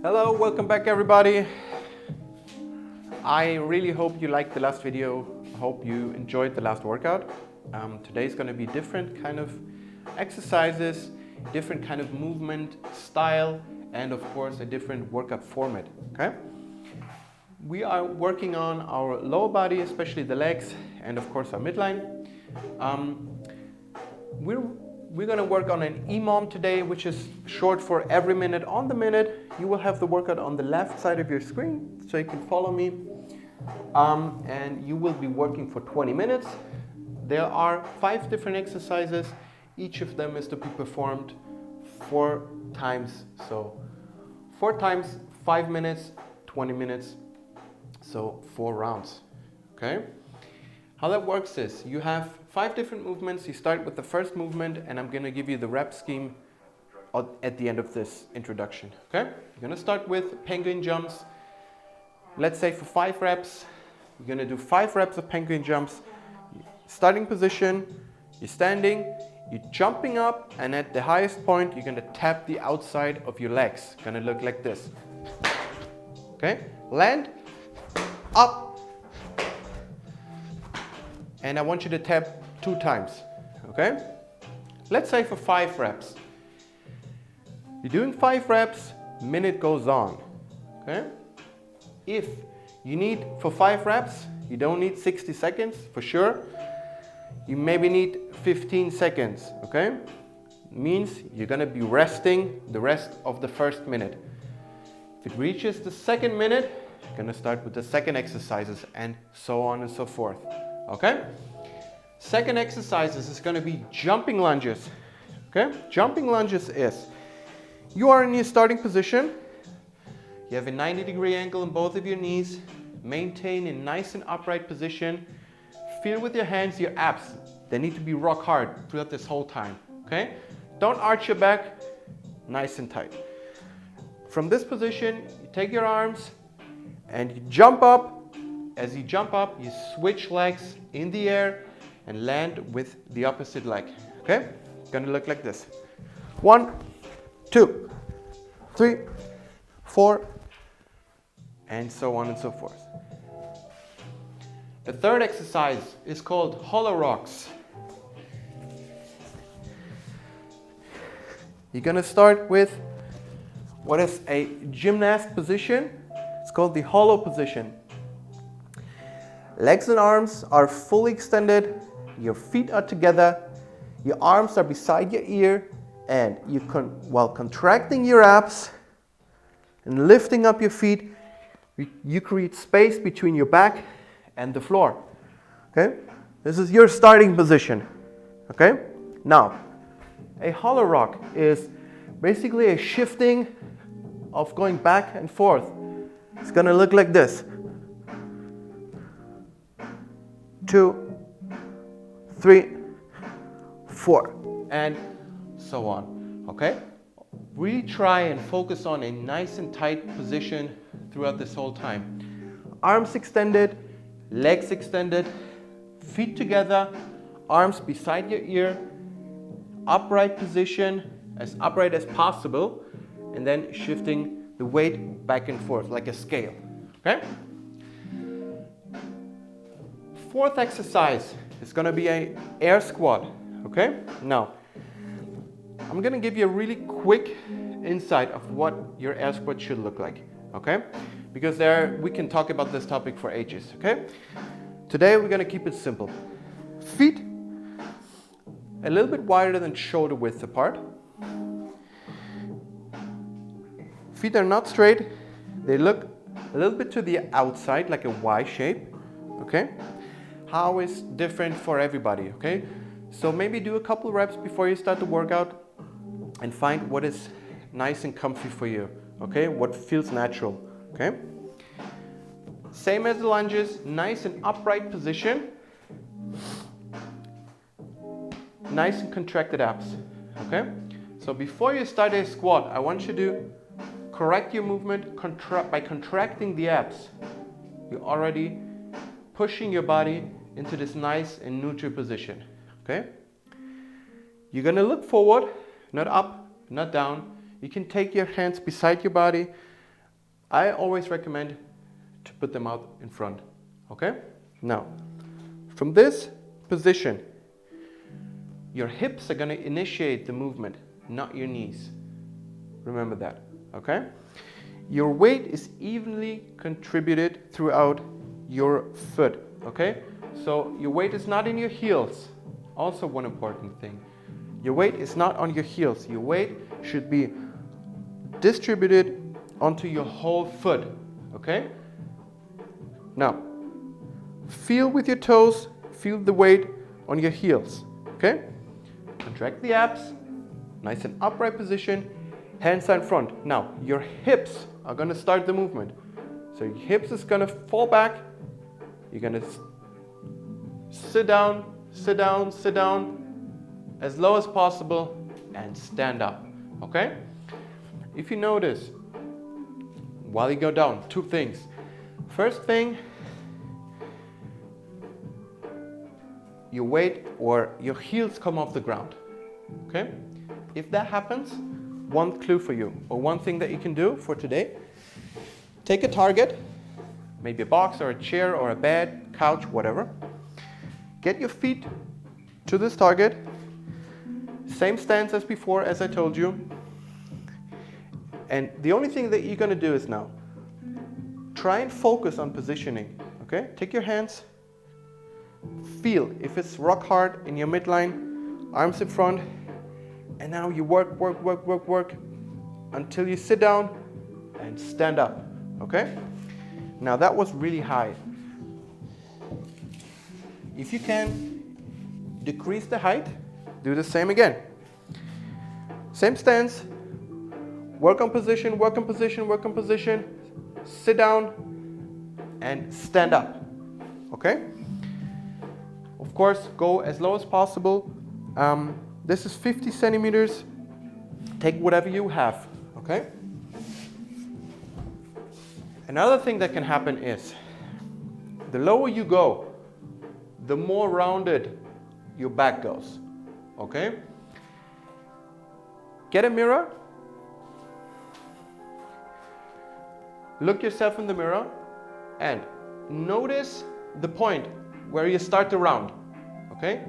Hello, welcome back everybody. I really hope you liked the last video. I hope you enjoyed the last workout. Today's going to be different kind of exercises, different kind of movement style, and of course a different workout format. Okay? We are working on our lower body, especially the legs, and of course our midline. We're going to work on an EMOM today, which is short for every minute on the minute. You will have the workout on the left side of your screen, so you can follow me. And you will be working for 20 minutes. There are 5 different exercises. Each of them is to be performed 4 times. So 4 times 5 minutes, 20 minutes, so 4 rounds. Okay? How that works is you have 5 different movements. You start with the first movement, and I'm going to give you the rep scheme at the end of this introduction. Okay? You're going to start with penguin jumps. Let's say for 5 reps, you're going to do 5 reps of penguin jumps. Starting position, you're standing, you're jumping up, and at the highest point, you're going to tap the outside of your legs. It's going to look like this. Okay? Land, up, and I want you to tap 2 times. Okay? Let's say for 5 reps. You're doing 5 reps, minute goes on. Okay? If you need, for 5 reps, you don't need 60 seconds for sure. You maybe need 15 seconds, okay? Means you're gonna be resting the rest of the first minute. If it reaches the second minute, you're gonna start with the second exercises and so on and so forth, okay? Second exercises is gonna be jumping lunges, okay? Jumping lunges is, you are in your starting position. You have a 90-degree angle in both of your knees. Maintain a nice and upright position. Feel with your hands your abs. They need to be rock hard throughout this whole time. Okay? Don't arch your back. Nice and tight. From this position, you take your arms and you jump up. As you jump up, you switch legs in the air and land with the opposite leg. Okay? It's gonna look like this. 1, 2, 3, 4, and so on and so forth. The third exercise is called hollow rocks. You're gonna start with what is a gymnast position. It's called the hollow position. Legs and arms are fully extended. Your feet are together. Your arms are beside your ear, and while contracting your abs and lifting up your feet, you create space between your back and the floor. Okay? This is your starting position. Okay? Now, a hollow rock is basically a shifting of going back and forth. It's going to look like this. 2, 3, 4, and so on. Okay? Really try and focus on a nice and tight position throughout this whole time. Arms extended, legs extended, feet together, arms beside your ear, upright position, as upright as possible, and then shifting the weight back and forth like a scale. Okay? Fourth exercise is going to be an air squat. Okay? Now, I'm going to give you a really quick insight of what your air squat should look like. Okay? Because we can talk about this topic for ages. Okay? Today we're going to keep it simple. Feet a little bit wider than shoulder width apart. Feet are not straight. They look a little bit to the outside like a Y shape. Okay? How is different for everybody. Okay? So maybe do a couple reps before you start the workout and find what is nice and comfy for you. Okay? What feels natural. Okay? Same as the lunges, nice and upright position. Nice and contracted abs. Okay? So before you start a squat, I want you to correct your movement by contracting the abs. You're already pushing your body into this nice and neutral position. Okay? You're going to look forward, not up, not down. You can take your hands beside your body I always recommend to put them out in front, okay? Now, from this position, your hips are gonna initiate the movement, not your knees. Remember that, okay? Your weight is evenly contributed throughout your foot, okay? So your weight is not in your heels. Also one important thing. Your weight is not on your heels. Your weight should be distributed onto your whole foot, okay? Now, feel with your toes, feel the weight on your heels, okay? Contract the abs, nice and upright position, hands are in front. Now, your hips are gonna start the movement. So your hips is gonna fall back, you're gonna sit down, sit down, sit down, as low as possible, and stand up, okay? If you notice, while you go down, two things. First thing, your weight or your heels come off the ground, okay? If that happens, one clue for you, or one thing that you can do for today, take a target, maybe a box or a chair or a bed, couch, whatever. Get your feet to this target, same stance as before, as I told you. And the only thing that you're gonna do is now, try and focus on positioning, okay? Take your hands, feel if it's rock hard in your midline, arms in front, and now you work until you sit down and stand up, okay? Now that was really high. If you can decrease the height, do the same again. Same stance, work on position, work on position, work on position, sit down and stand up, okay? Of course, go as low as possible. This is 50 centimeters. Take whatever you have, okay? Another thing that can happen is, the lower you go, the more rounded your back goes, okay? Get a mirror. Look yourself in the mirror and notice the point where you start to round, okay?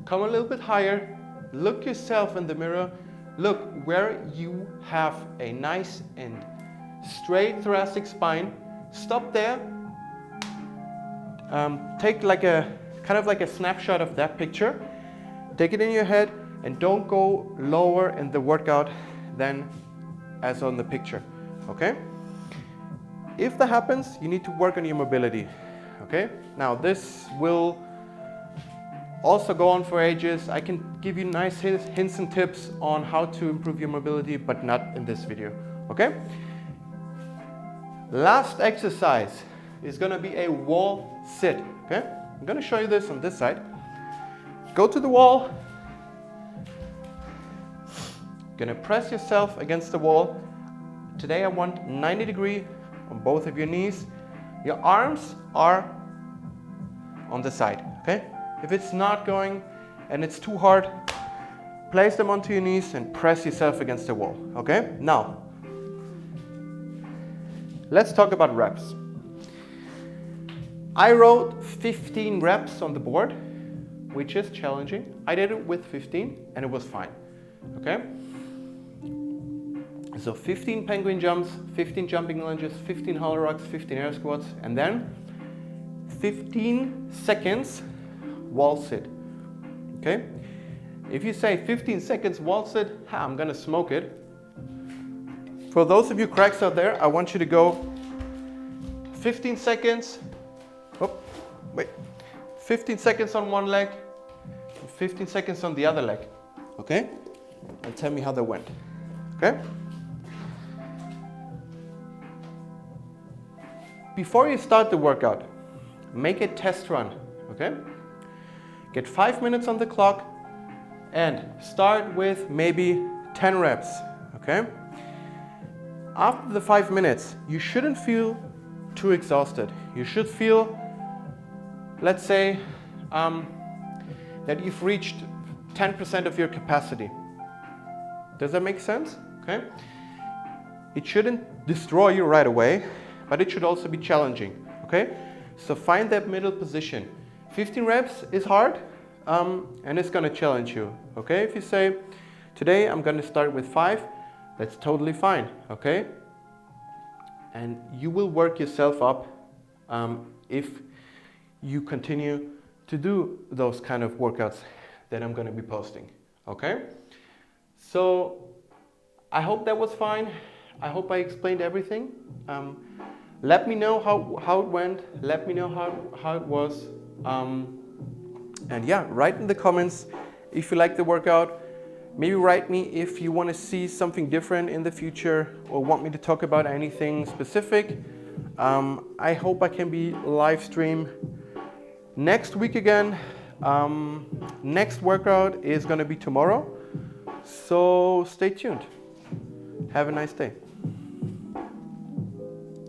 Come a little bit higher, look yourself in the mirror, look where you have a nice and straight thoracic spine. Stop there. Take like kind of like a snapshot of that picture. Take it in your head and don't go lower in the workout than as on the picture, okay? If that happens, you need to work on your mobility, okay? Now this will also go on for ages. I can give you nice hints and tips on how to improve your mobility, but not in this video, okay? Last exercise is gonna be a wall sit, okay? I'm gonna show you this on this side. Go to the wall. Gonna press yourself against the wall. Today I want 90 degree on both of your knees. Your arms are on the side, okay? If it's not going and it's too hard, place them onto your knees and press yourself against the wall, okay? Now, let's talk about reps. I wrote 15 reps on the board, which is challenging. I did it with 15 and it was fine, okay? So 15 penguin jumps, 15 jumping lunges, 15 hollow rocks, 15 air squats, and then 15 seconds wall sit, okay? If you say 15 seconds wall sit, I'm gonna smoke it. For those of you cracks out there, I want you to go 15 seconds, 15 seconds on one leg, 15 seconds on the other leg, okay? And tell me how that went, okay? Before you start the workout, make a test run, okay? Get 5 minutes on the clock and start with maybe 10 reps, okay? After the 5 minutes, you shouldn't feel too exhausted. You should feel, let's say, that you've reached 10% of your capacity. Does that make sense? Okay. It shouldn't destroy you right away, but it should also be challenging, okay? So find that middle position. 15 reps is hard, and it's gonna challenge you, okay? If you say, today I'm gonna start with 5, that's totally fine, okay? And you will work yourself up if you continue to do those kind of workouts that I'm gonna be posting, okay? So I hope that was fine. I hope I explained everything. Let me know how it went. Let me know how it was. And yeah, write in the comments if you like the workout. Maybe write me if you want to see something different in the future or want me to talk about anything specific. I hope I can be live stream next week again. Next workout is going to be tomorrow. So stay tuned. Have a nice day.